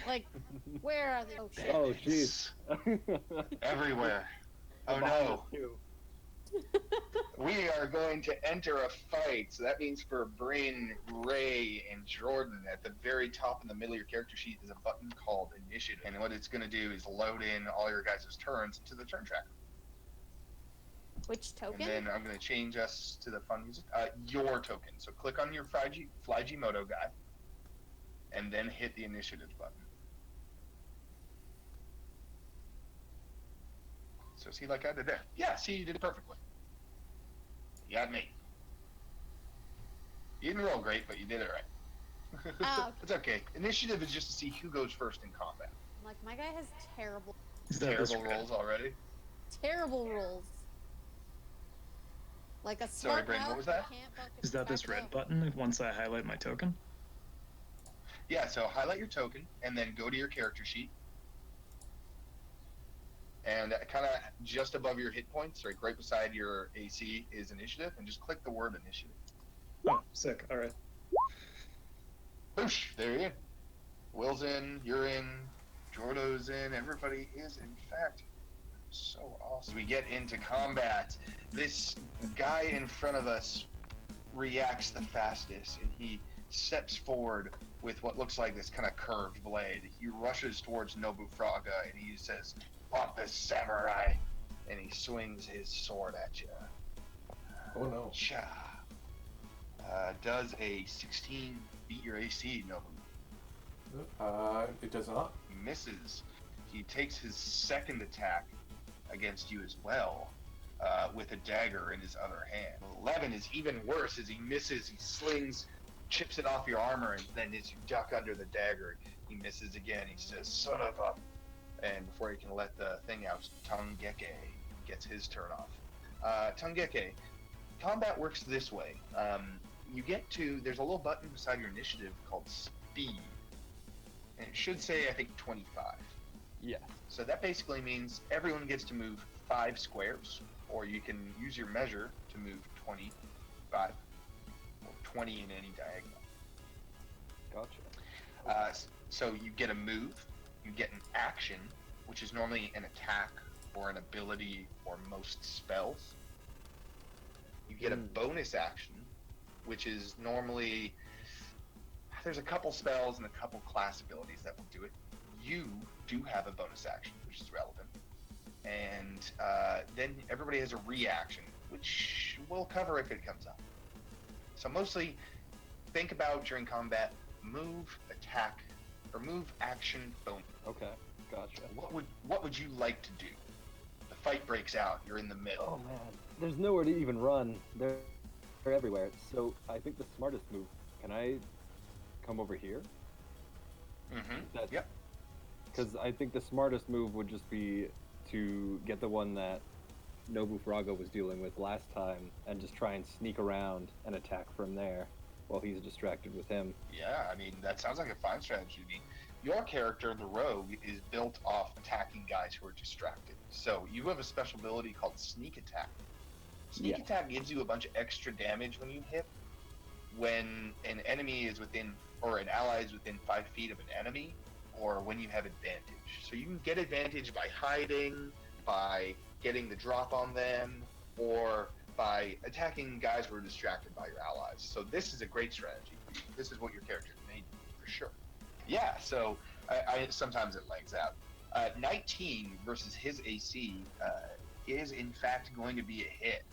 Like, where are they? Oh shit. Oh, jeez. Everywhere. Oh Behind no. us, too. We are going to enter a fight. So that means for Bryn, Ray, and Jordan, at the very top in the middle of your character sheet is a button called Initiative. And what it's going to do is load in all your guys' turns into the turn tracker. Which token? And then I'm going to change us to the fun music. Your token. So click on your Flyjimoto guy, and then hit the Initiative button. So see, like I did there. Yeah, see, you did it perfectly. You got me. You didn't roll great, but you did it right. Oh, It's okay. Initiative is just to see who goes first in combat. like, my guy has terrible Terrible rolls already. rolls. Like a Sorry, smart Bryn, what was that? Is that this red button once I highlight my token? Yeah, so highlight your token, and then go to your character sheet. And kind of just above your hit points, right beside your AC is Initiative, and just click the word Initiative. Oh, sick. All right. Boosh! There you go. Will's in, you're in, Jordo's in, everybody is, in fact, so awesome. We get into combat. This guy in front of us reacts the fastest, and he steps forward with what looks like this kind of curved blade. He rushes towards Nobufroga, and he says, "Want this samurai?" And he swings his sword at you. Oh no. Cha. Does a 16 beat your AC, Nobu? It does not. He misses. He takes his second attack against you as well, with a dagger in his other hand. 11 is even worse as he misses. He slings, chips it off your armor, and then as you duck under the dagger, he misses again. He says, "Son of a..." And before he can let the thing out, Tongueke gets his turn off. Tongueke, combat works this way. There's a little button beside your initiative called Speed. And it should say, I think, 25. Yeah. So that basically means everyone gets to move 5 squares, or you can use your measure to move 25, or 20 in any diagonal. Gotcha. So you get a move, you get an action, which is normally an attack or an ability or most spells. You get a bonus action, which is normally, there's a couple spells and a couple class abilities that will do it. You do have a bonus action, which is relevant. And then everybody has a reaction, which we'll cover if it comes up. So mostly, think about during combat, move, attack, or move, action, bonus. Okay. Gotcha. What would you like to do? The fight breaks out. You're in the middle. Oh man, there's nowhere to even run. They're everywhere. So I think the smartest move. Can I come over here? Mm-hmm. Yep. Because I think the smartest move would just be to get the one that Nobufroga was dealing with last time and just try and sneak around and attack from there while he's distracted with him. Yeah, I mean, that sounds like a fine strategy to me. Your character, the rogue, is built off attacking guys who are distracted. So you have a special ability called Sneak Attack. Sneak Attack gives you a bunch of extra damage when you hit. When an enemy is within, or an ally is within 5 feet of an enemy, or when you have advantage. So you can get advantage by hiding, by getting the drop on them, or by attacking guys who are distracted by your allies. So this is a great strategy. This is what your character is made for sure. Yeah, so I sometimes it lags out. 19 versus his AC is in fact going to be a hit.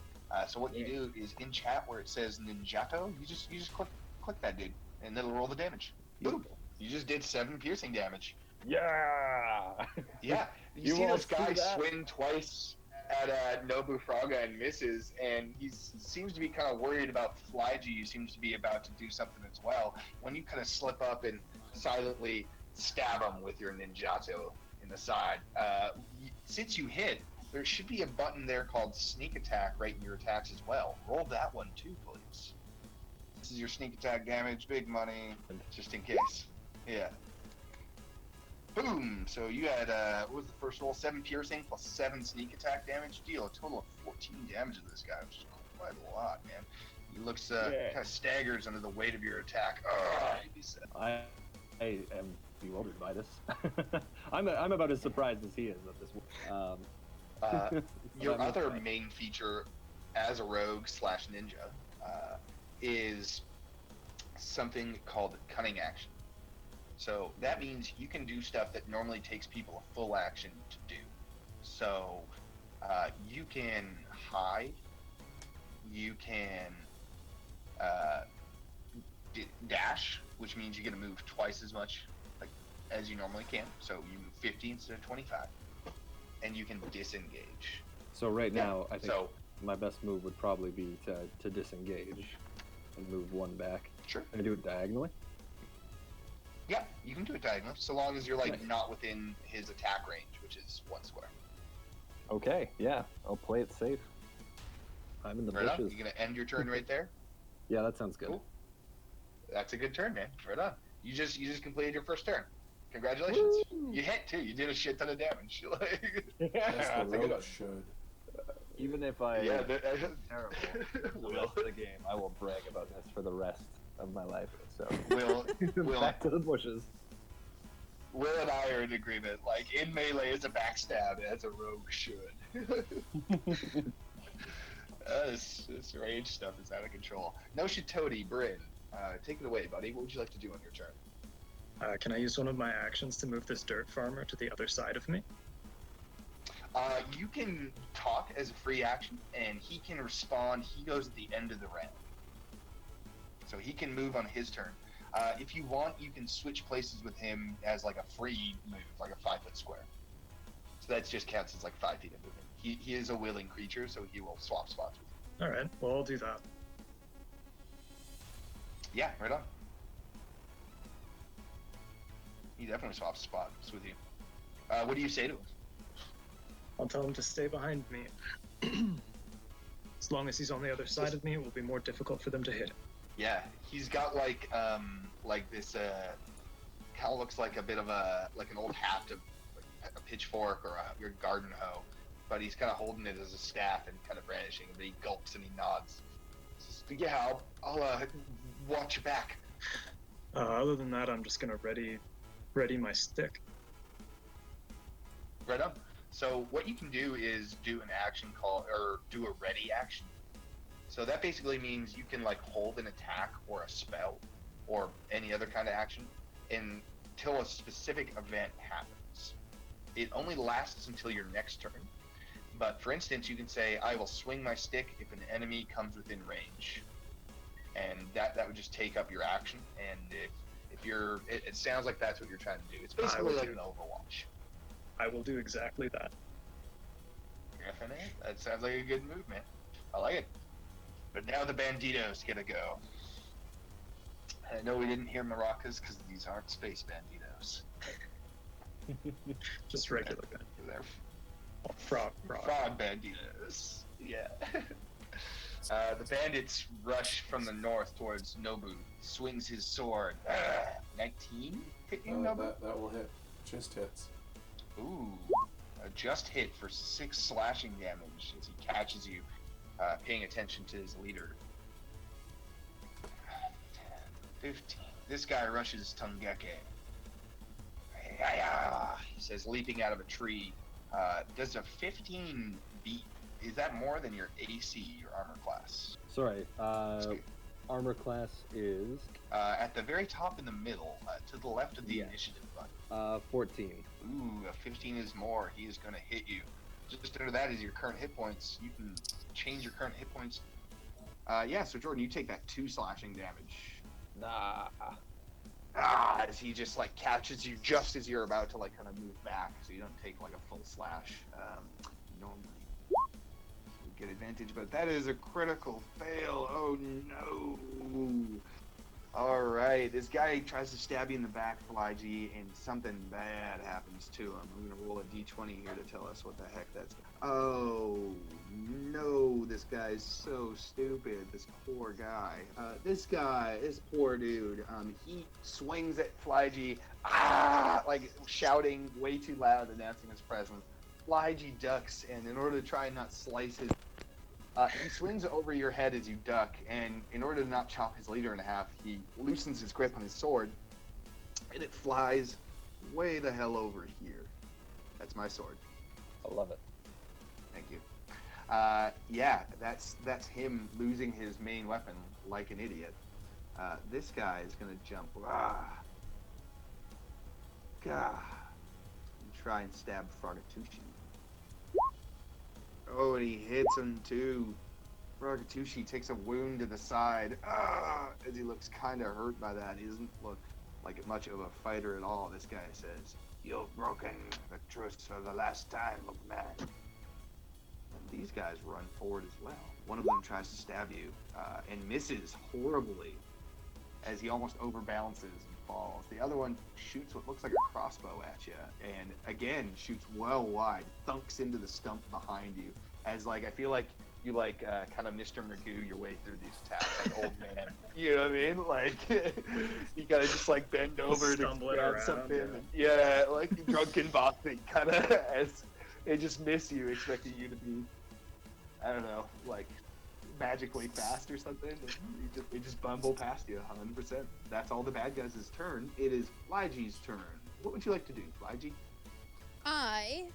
So what you do is in chat where it says Ninjato, you just click that dude, and it'll roll the damage. Boom! You just did 7 piercing damage. Yeah. Yeah, you see this guy swing twice at Nobufroga and misses, and he seems to be kind of worried about Flyji, who seems to be about to do something as well. When you kind of slip up and silently stab him with your ninjato in the side, since you hit, there should be a button there called Sneak Attack right in your attacks as well. Roll that one too, please. This is your sneak attack damage, big money, just in case. Yeah. Boom! So you had, what was the first roll? 7 piercing plus 7 sneak attack damage. Deal a total of 14 damage to this guy, which is quite a lot, man. He looks, kind of staggers under the weight of your attack. I am bewildered by this. I'm about as surprised as he is at this. Your I'm other surprised. main feature as a rogue slash ninja is something called cunning action. So that means you can do stuff that normally takes people a full action to do. So you can hide, you can dash, which means you get to move twice as much as you normally can. So you move 50 instead of 25, and you can disengage. So right now, I think So my best move would probably be to disengage and move one back. sure. Can I do it diagonally? Yeah, you can do it diagonally, so long as you're like Nice. not within his attack range, which is 1 square. Okay, yeah, I'll play it safe. I'm in the Right on. bushes. You're gonna end your turn right there. Yeah, that sounds good. Cool. That's a good turn, man. Right on. You just completed your first turn. Congratulations. Woo! You hit too. You did a shit ton of damage. As That's the a good rogue one. should. Even if I Yeah, terrible the rest of the game, I will brag about this for the rest of my life. So Will back to the bushes. Will and I are in agreement. Like in melee is a backstab as a rogue should. This rage stuff is out of control. Noshitoadi, Bryn, take it away, buddy. What would you like to do on your turn? Can I use one of my actions to move this dirt farmer to the other side of me? You can talk as a free action, and he can respond. He goes at the end of the round. So he can move on his turn. If you want, you can switch places with him as like a free move, like a 5 foot square. So that just counts as like 5 feet of movement. He is a willing creature, so he will swap spots with you. All right, well, I'll do that. Yeah, right on. He definitely swaps spots with you. What do you say to him? I'll tell him to stay behind me. As long as he's on the other side of me, it will be more difficult for them to hit him. Yeah, he's got like this kind of looks like a bit of an old haft of like a pitchfork or your garden hoe, but he's kind of holding it as a staff and kind of brandishing. But he gulps and he nods. He says, yeah, I'll watch your back. Other than that, I'm just gonna ready my stick. Right on. So what you can do is do an action call or do a ready action. So that basically means you can like hold an attack or a spell or any other kind of action until a specific event happens. It only lasts until your next turn. But for instance, you can say, I will swing my stick if an enemy comes within range. And that would just take up your action. And if you're, it sounds like that's what you're trying to do. It's basically like an Overwatch. I will do exactly that. Definitely. That sounds like a good move, man. I like it. But now the banditos get to go. I know we didn't hear maracas because these aren't space banditos. Just regular gun. They're Frog. frog banditos. Yeah. The bandits rush from the north towards Nobu. Swings his sword. 19? Hit you, Nobu? That will hit. Just hits. Ooh. A just hit for 6 slashing damage as he catches you, paying attention to his leader. 15. This guy rushes Tongueke. He says, leaping out of a tree. Does a 15 beat? Is that more than your AC, your armor class? Sorry, armor class is At the very top in the middle, to the left of the initiative button. 14. Ooh, a 15 is more. He is going to hit you. Just under that is your current hit points. You can change your current hit points. Yeah, so Jordan, you take that 2 slashing damage. Nah. As he just like catches you just as you're about to like kind of move back, so you don't take like a full slash. Normally you get advantage, but that is a critical fail. Oh no! All right, this guy tries to stab you in the back, Flyji, and something bad happens to him. I'm gonna roll a d20 here to tell us what the heck that's. Oh no, this guy's so stupid. This poor guy. This poor dude. He swings at Flyji, like shouting way too loud, announcing his presence. Flyji ducks, and in order to try and not slice his, he swings over your head as you duck, and in order to not chop his leader in half, he loosens his grip on his sword, and it flies way the hell over here. That's my sword. I love it. Thank you. Yeah, that's him losing his main weapon like an idiot. This guy is gonna jump. And try and stab Frogatushi. Oh, and he hits him too. Frogatushi takes a wound to the side. As he looks kind of hurt by that. He doesn't look like much of a fighter at all. This guy says, "You've broken the truce for the last time, old man." And these guys run forward as well. One of them tries to stab you and misses horribly as he almost overbalances and falls. The other one shoots what looks like a crossbow at you and again shoots well wide, thunks into the stump behind you. As like I feel like you kind of Mr. Magoo your way through these attacks, like old man. You know what I mean? Like you gotta just like bend over to Stumbling grab around, something. yeah. And, like drunken boxing, kind of as they just miss you, expecting you to be, I don't know, like magically fast or something. And they just bumble past you 100%. That's all the bad guys' turn. It is Flyji's turn. What would you like to do, Flyji? I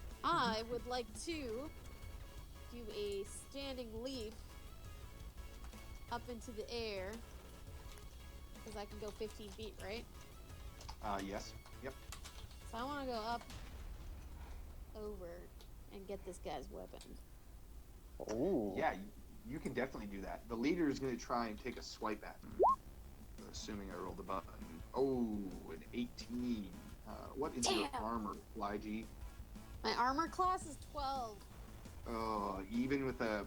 would like to do a standing leap up into the air because I can go 15 feet, right? Yes. Yep. So I want to go up, over, and get this guy's weapon. Ooh. Yeah, you can definitely do that. The leader is going to try and take a swipe at him. Assuming I rolled the button. Oh, an 18. What is your Damn. armor, Flyji? My armor class is 12. Oh, even with a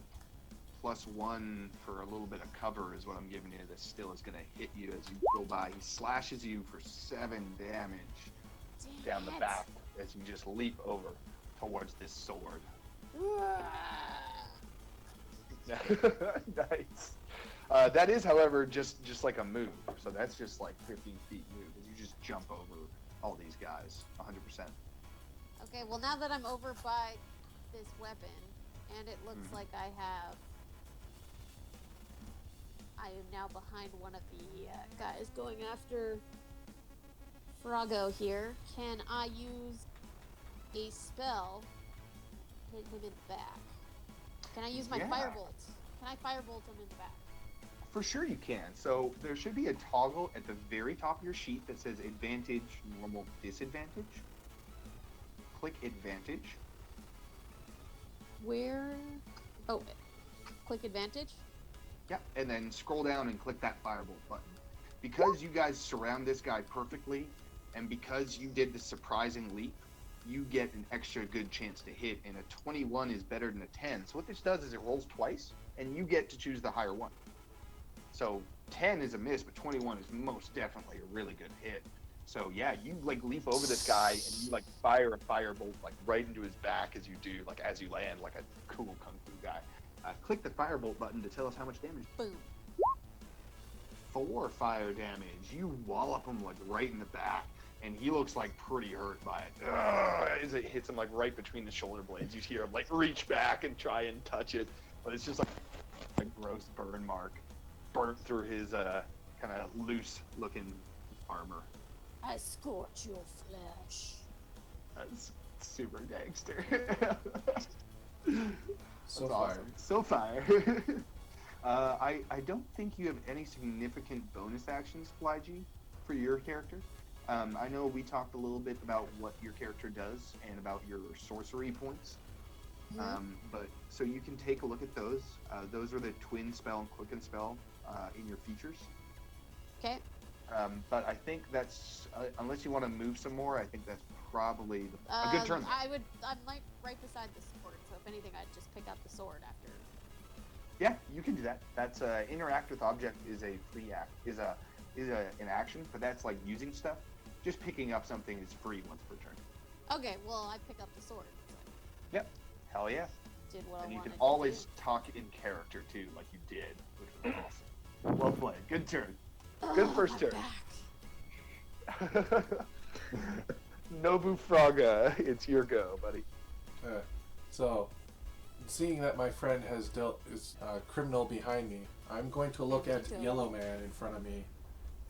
+1 for a little bit of cover is what I'm giving you. This still is going to hit you as you go by. He slashes you for 7 damage down the Damn it. back as you just leap over towards this sword. Nice. That is, however, just like a move. So that's just like 15 feet move. You just jump over all these guys 100%. Okay, well now that I'm over by this weapon, and it looks like I am now behind one of the guys going after Frogo here. Can I use a spell to hit him in the back? Can I use my Yeah. firebolt? Can I firebolt him in the back? For sure you can. So there should be a toggle at the very top of your sheet that says advantage, normal, disadvantage. Click advantage. Where? Oh, click advantage. Yep, and then scroll down and click that firebolt button. Because you guys surround this guy perfectly, and because you did the surprising leap, you get an extra good chance to hit, and a 21 is better than a 10. So what this does is it rolls twice, and you get to choose the higher one. So 10 is a miss, but 21 is most definitely a really good hit. So yeah, you like leap over this guy, and you like fire a firebolt like right into his back as you do, like as you land, like a cool kung fu guy. Click the firebolt button to tell us how much damage. Boom. 4 fire damage. You wallop him like right in the back, and he looks like pretty hurt by it. As it hits him like right between the shoulder blades, you hear him like reach back and try and touch it, but it's just like a gross burn mark, burnt through his kind of loose looking armor. I scorch your flesh. That's super gangster. So That's fire. awesome. So fire. I don't think you have any significant bonus actions, Flyji, for your character. I know we talked a little bit about what your character does and about your sorcery points. But so you can take a look at those. Those are the twin spell and quicken spell in your features. Okay. But I think that's unless you want to move some more. I think that's probably a good turn. I'm like right beside the sword, so if anything, I'd just pick up the sword after. Yeah, you can do that. That's interact with object is a free act is an action, but that's like using stuff. Just picking up something is free once per turn. Okay, well I pick up the sword. So Yep. Hell yeah. did what And I you wanted can to always do. talk in character too, like you did, which was awesome. Well played. Good turn. Good first I'm turn. back. Nobufroga, it's your go, buddy. So, seeing that my friend has dealt is a criminal behind me, I'm going to look at Me too. Yellow Man in front of me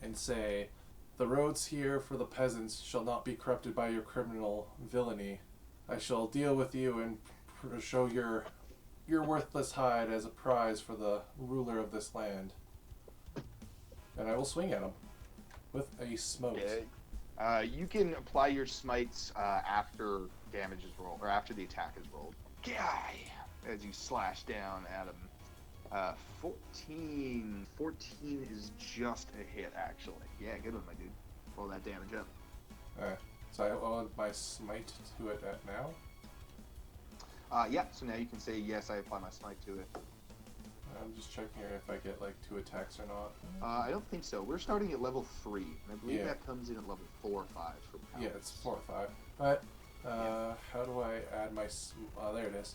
and say, The roads here for the peasants shall not be corrupted by your criminal villainy. I shall deal with you and show your worthless hide as a prize for the ruler of this land. And I will swing at him with a smote. Okay. You can apply your smites after damage is rolled, or after the attack is rolled. Guy, as you slash down at him. 14. 14 is just a hit, actually. Yeah, good one, my dude. Roll that damage up. Alright, so I add my smite to it at now. Yeah, so now you can say, yes, I apply my smite to it. I'm just checking here if I get like 2 attacks or not. I don't think so. We're starting at level 3, and I believe Yeah. that comes in at level 4 or 5 for power. Yeah, it's 4 or 5. Alright, how do I add my... there it is.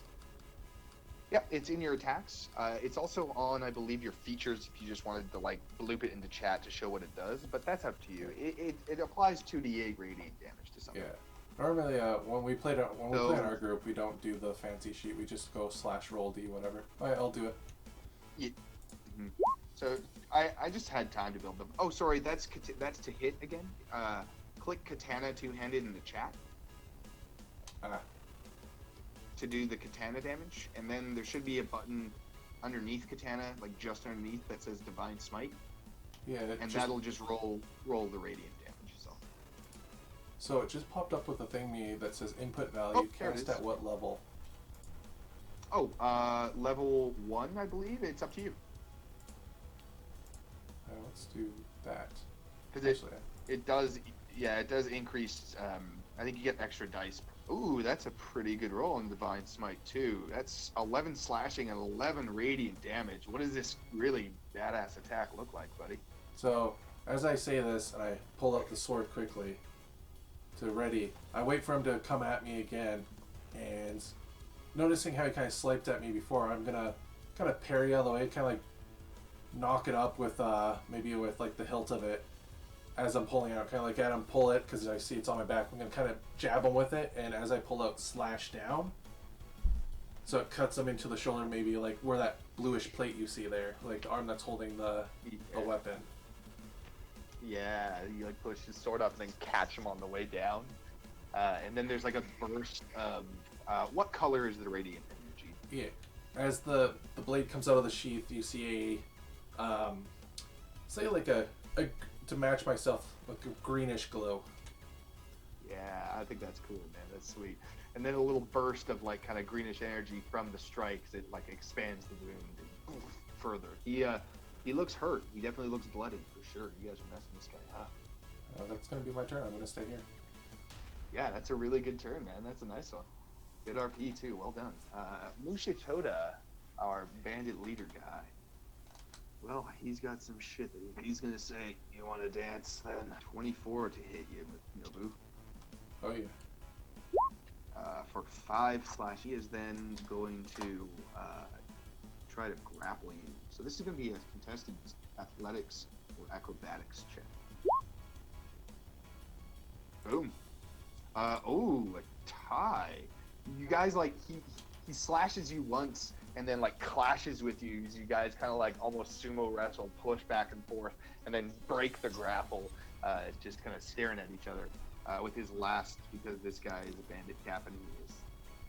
Yeah, it's in your attacks. It's also on, I believe, your features if you just wanted to, like, bloop it into chat to show what it does, but that's up to you. It applies 2d8 radiant damage to something. Yeah. Normally, when we play in our group, we don't do the fancy sheet. We just go /roll d whatever. Alright, I'll do it. Yeah. Mm-hmm. So I just had time to build them. Oh, sorry, that's to hit again. Click katana two-handed in the chat to do the katana damage, and then there should be a button underneath katana, like just underneath, that says divine smite. Yeah, and that'll just roll the radiant damage. So it just popped up with a thing that says input value. Cast at what level? Oh, level 1, I believe. It's up to you. Let's do that. Because it does increase. I think you get extra dice. Ooh, that's a pretty good roll in Divine Smite too. That's 11 slashing and 11 radiant damage. What does this really badass attack look like, buddy? So as I say this, and I pull up the sword quickly to ready, I wait for him to come at me again, and noticing how he kind of swiped at me before, I'm gonna kind of parry out of the way, kind of like knock it up with maybe with like the hilt of it as I'm pulling out, kind of like at him pull it because I see it's on my back. I'm gonna kind of jab him with it, and as I pull out, slash down, so it cuts him into the shoulder, maybe like where that bluish plate you see there, like the arm that's holding the weapon. Yeah, you like push his sword up and then catch him on the way down, and then there's like a burst of what color is the radiant energy? Yeah, as the blade comes out of the sheath, you see a say like a to match myself, like a greenish glow. Yeah, I think that's cool, man. That's sweet. And then a little burst of like kind of greenish energy from the strikes. It like expands the wound and further. He looks hurt. He definitely looks bloody for sure. You guys are messing this guy up. That's gonna be my turn. I'm gonna stay here. Yeah, that's a really good turn, man. That's a nice one. Good RP too. Well done. Noshitoada, our bandit leader guy. Well, he's got some shit that he's gonna say. You want to dance? Then 24 to hit you with Nobu. Oh yeah. For 5 slash, he is then going to try to grapple you. So this is going to be a contested athletics or acrobatics check. Boom. Oh, a tie. You guys like he slashes you once and then like clashes with you. You guys kind of like almost sumo wrestle, push back and forth, and then break the grapple. Just kind of staring at each other. With his last, because this guy is a bandit captain, he has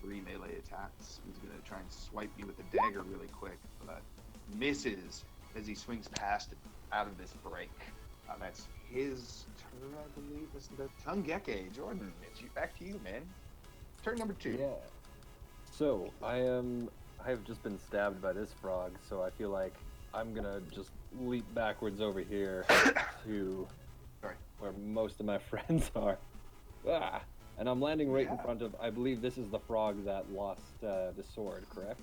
3 melee attacks. He's going to try and swipe you with a dagger really quick, but misses as he swings past it out of this break. That's his turn, I believe. This is the Tongueke. Jordan, it's back to you, man. Turn number 2. Yeah. So, I have just been stabbed by this frog, so I feel like I'm going to just leap backwards over here to where most of my friends are. And I'm landing right in front of, I believe this is the frog that lost the sword, correct?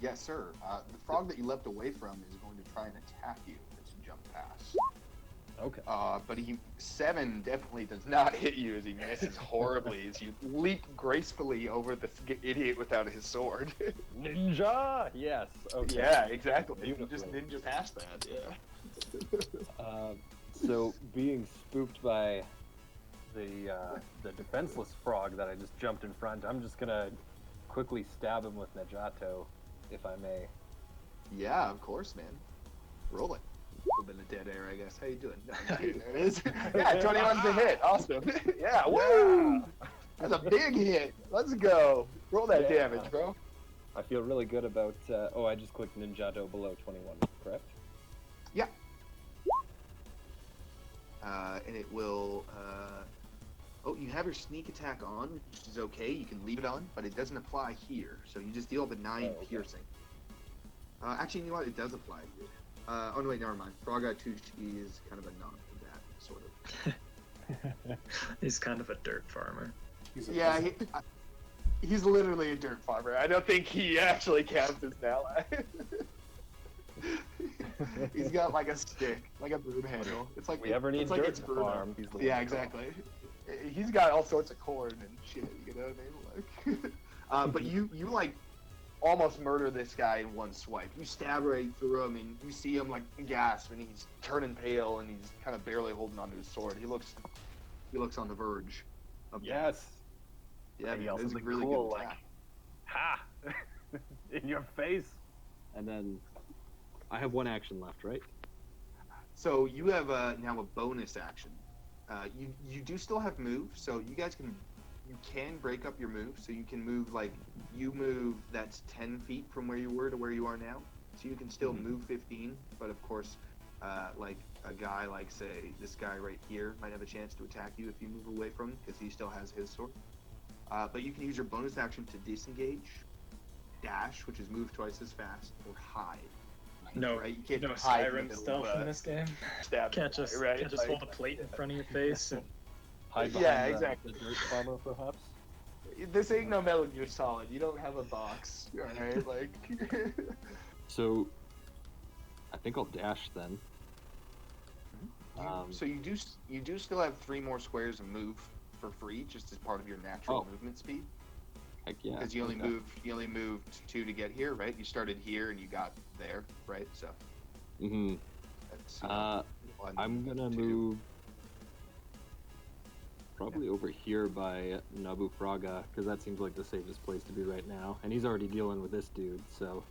Yes, sir. The frog that you leapt away from is going to try and attack you as you jump past. Okay. But 7 definitely does not hit you as he misses horribly as you leap gracefully over this idiot without his sword. Ninja! Yes. Okay. Yeah, exactly. Beautiful. You just ninja past that, yeah. So being spooked by the defenseless frog that I just jumped in front, I'm just gonna quickly stab him with Najato, if I may. Yeah, of course, man. Roll it. A little bit of dead air, I Yes, how you doing? No, there it is. Yeah, 21's the hit. Awesome. Yeah, woo! That's a big hit. Let's go. Roll that Yeah. damage, bro. I feel really good about. Oh, I just clicked Ninjato below 21. Correct? Yeah. And it will. Oh, you have your sneak attack on, which is okay. You can leave it on, but it doesn't apply here. So you just deal the 9 okay. piercing. Actually, you know what? It does apply here. Oh no, wait, never mind. Froga Tushi is kind of a non for that, sort of. He's kind of a dirt farmer. Yeah, he's literally a dirt farmer. I don't think he actually counts as an ally. He's got like a stick, like a broom handle. It's like We ever need it's like dirt it's to Bruno. farm. He's the Yeah, one. exactly. He's got all sorts of corn and shit. You know what I mean? Like, but you like almost murder this guy in one swipe. You stab right through him, and you see him like gasp, and he's turning pale, and he's kind of barely holding onto his sword. He looks on the verge of death. Yes. Yeah, And he man, also this is a looks really cool, good like, attack. Ha! In your face. And then I have one action left, right? So you have now a bonus action. You do still have move, so you guys can break up your move. So you can move you move that's 10 feet from where you were to where you are now. So you can still move 15, but of course, like a guy like say this guy right here might have a chance to attack you if you move away from him because he still has his sword. But you can use your bonus action to disengage, dash, which is move twice as fast, or hide. No, Right? You can't no hide in the Skyrim middle stealth of, in this game. stab Can't somebody, just right? can't just Like- hold a plate in front of your face. And... Hide behind Yeah, exactly. the dirt farmer, perhaps? This ain't no Metal Gear Solid. You don't have a box, alright? Like, So, I think I'll dash then. so you do still have 3 more squares of move for free, just as part of your natural Oh. movement speed. Heck yeah. Because you only okay. moved 2 to get here, right? You started here and you got there, right? So Mm-hmm. that's. 1, I'm gonna 2. move probably over here by Nobufroga, because that seems like the safest place to be right now. And he's already dealing with this dude, so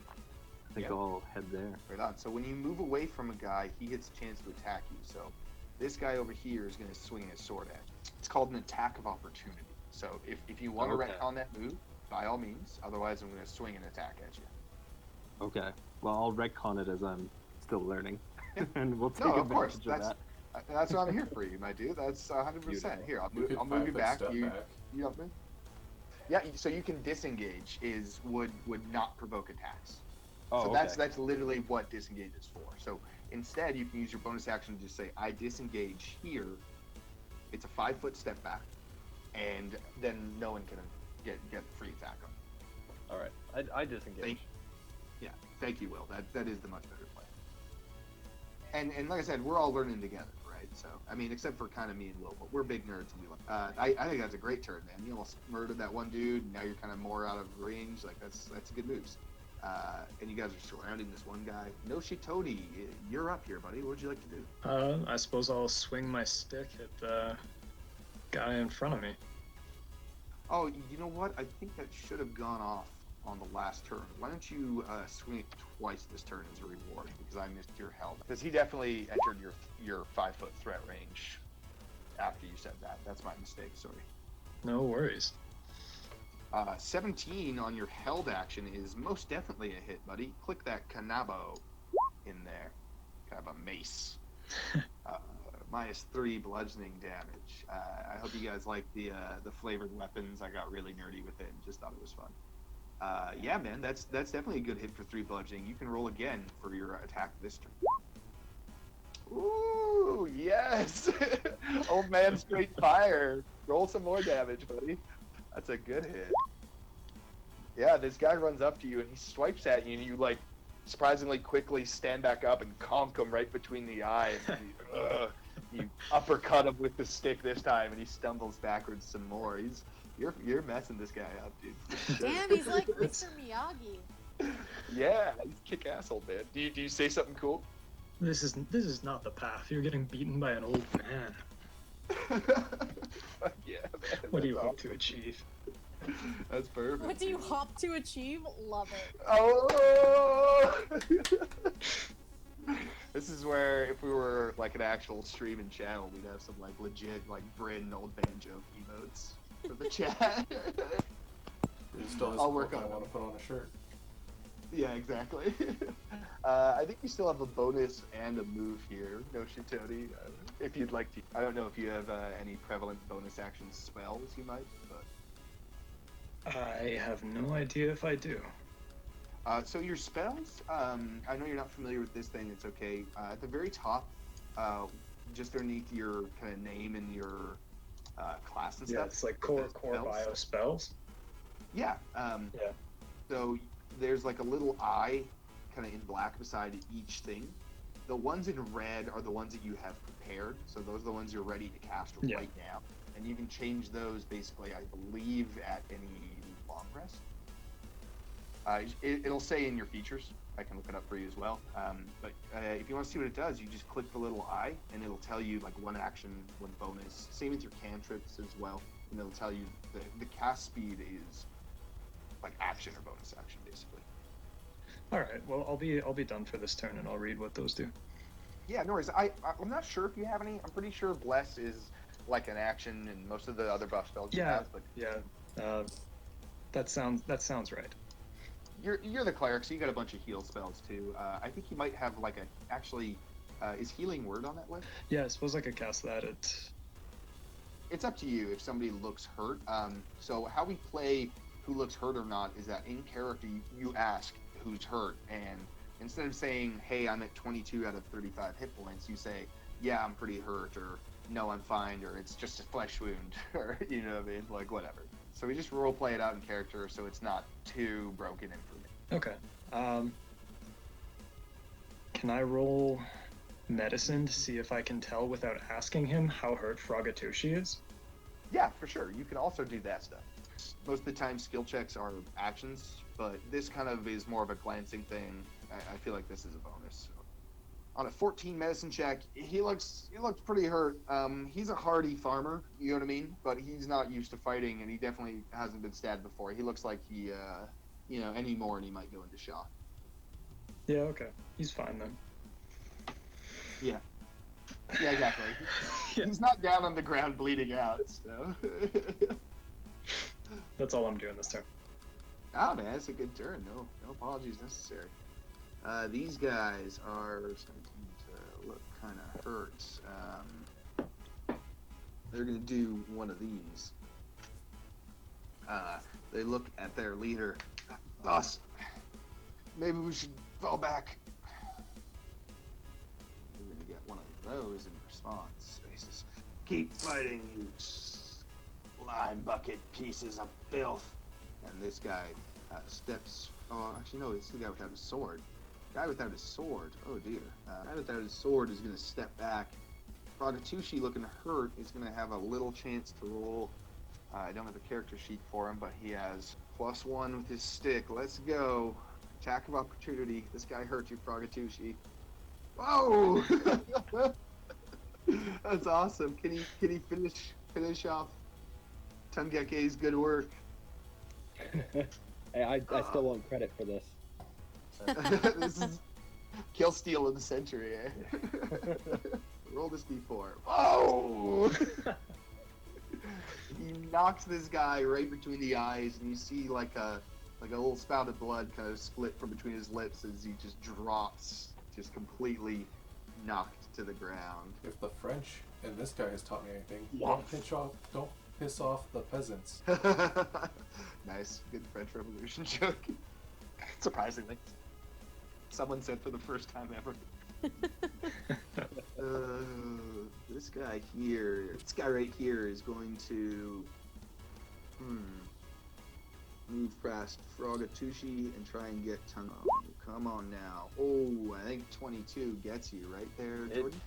I think Yeah. I'll head there. Right on. So when you move away from a guy, he gets a chance to attack you. So this guy over here is going to swing his sword at you. It's called an attack of opportunity. So if you want to Okay. retcon that move, by all means. Otherwise, I'm going to swing an attack at you. Okay. Well, I'll retcon it as I'm still learning. Yeah. And we'll take No, of course. advantage of that. That's what I'm here for you, my dude. That's 100%. Beautiful. Here, I'll You move, could I'll move you 5-foot back. step You back. help me? Yeah, so you can disengage would not provoke attacks. Oh, So okay. that's literally what disengage is for. So instead, you can use your bonus action to just say, I disengage here. It's a 5-foot step back, and then no one can get free attack on. All right. I disengage. Thank you, Will. That is the much better play. And like I said, we're all learning together, right? So I mean, except for kind of me and Will, but we're big nerds and we like. I think that's a great turn, man. You almost murdered that one dude, and now you're kind of more out of range. Like that's good moves. And you guys are surrounding this one guy. Noshitoadi, you're up here, buddy. What would you like to do? I suppose I'll swing my stick at the guy in front of me. Oh, you know what? I think that should have gone off on the last turn. Why don't you swing it twice this turn as a reward? Because I missed your held. Because he definitely entered your 5-foot threat range after you said that. That's my mistake. Sorry. No worries. 17 on your held action is most definitely a hit, buddy. Click that kanabo in there. Kind of a mace. -3 bludgeoning damage. I hope you guys like the flavored weapons. I got really nerdy with it and just thought it was fun. Yeah, man, that's definitely a good hit for 3 bludgeoning. You can roll again for your attack this turn. Ooh, yes! Old man straight fire. Roll some more damage, buddy. That's a good hit. Yeah, this guy runs up to you and he swipes at you, and you like surprisingly quickly stand back up and conk him right between the eyes. You uppercut him with the stick this time, and he stumbles backwards some more. You're messing this guy up, dude. for sure. Damn, he's like Mr. Miyagi. Yeah, he's kick ass, old man. Do you say something cool? This is not the path. You're getting beaten by an old man. Fuck yeah, man. What do you That's hope to awesome. achieve? That's perfect. What do you hope to achieve? Love it. Oh! This is where if we were like an actual streaming channel, we'd have some like legit like Bryn old banjo emotes for the chat. It still has I'll a work book on I it. want to put on a shirt. Yeah, exactly. I think you still have a bonus and a move here, noshitoadi. If you'd like to, I don't know if you have any prevalent bonus action spells you might, but I have no idea if I do. so your spells. I know you're not familiar with this thing. It's okay. At the very top, just underneath your kind of name and your class and Yeah, stuff. it's like it core says bio spells. Yeah. Yeah. So there's like a little eye kind of in black beside each thing. The ones in red are the ones that you have prepared. So those are the ones you're ready to cast Yeah. right now. And you can change those basically, I believe, at any long rest. It'll say in your features. I can look it up for you as well. But if you want to see what it does, you just click the little eye and it'll tell you like one action, one bonus. Same with your cantrips as well. And it'll tell you the cast speed is like action or bonus action basically. All right. Well, I'll be done for this turn, and I'll read what those do. Yeah, no worries. I'm not sure if you have any. I'm pretty sure Bless is like an action, and most of the other buff spells you have. But Yeah. That sounds right. you're the cleric, so you got a bunch of heal spells too. I think you might have like is healing word on that list? Yeah, I suppose I could cast that at. It's up to you if somebody looks hurt. So how we play who looks hurt or not is that in character you ask who's hurt, and instead of saying, hey, I'm at 22 out of 35 hit points, you say, yeah, I'm pretty hurt, or no, I'm fine, or it's just a flesh wound, or you know what I mean, like whatever. So we just role play it out in character so it's not too broken in for me. Okay. Can I roll medicine to see if I can tell without asking him how hurt Frogatushi is? Yeah, for sure. You can also do that stuff. Most of the time skill checks are actions, but this kind of is more of a glancing thing. I feel like this is a bonus. So. On a 14 medicine check, he looks pretty hurt. He's a hardy farmer, you know what I mean? But he's not used to fighting, and he definitely hasn't been stabbed before. He looks like he, any more and he might go into shock. Yeah, okay. He's fine then. Yeah. Yeah, exactly. Yeah. He's not down on the ground bleeding out, so. That's all I'm doing this turn. Oh man, it's a good turn. No apologies necessary. These guys are starting to look kind of hurt. They're going to do one of these. They look at their leader. Boss, maybe we should fall back. We're going to get one of those in response. He says, keep fighting, you slime bucket pieces of filth. And this guy steps. Oh, actually, no, it's the guy without his sword. Guy without his sword. Oh dear. Guy without his sword is going to step back. Frogatushi, looking hurt, is going to have a little chance to roll. I don't have a character sheet for him, but he has +1 with his stick. Let's go. Attack of opportunity. This guy hurt you, Frogatushi. Whoa! That's awesome. Can he finish off Tongueke's good work? Hey, I still want credit for this. This is kill steal of the century, eh? Roll this d4. Oh! He knocks this guy right between the eyes, and you see like a little spout of blood kind of split from between his lips as he just drops, just completely knocked to the ground. If the French and this guy has taught me anything, Yes. don't piss off the peasants. Nice, good French Revolution joke. Surprisingly, someone said for the first time ever. This guy right here is going to move past Frogatushi and try and get Tongue. Come on now. Oh, I think 22 gets you right there, Jordan.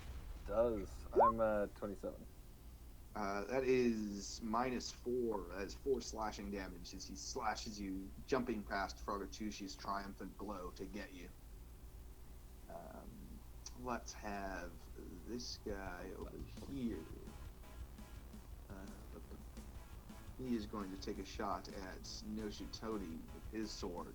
It does. I'm 27. That is -4. That is 4 slashing damage as he slashes you, jumping past Frogatushi's triumphant glow to get you. Let's have this guy over here. He is going to take a shot at noshitoadi with his sword.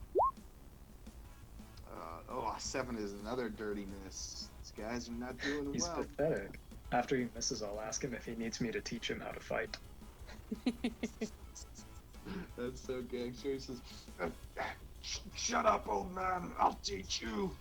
Oh, 7 is another dirty miss. These guys are not doing He's well. pathetic. After he misses, I'll ask him if he needs me to teach him how to fight. That's so gangster. He says, "Shut up, old man. I'll teach you."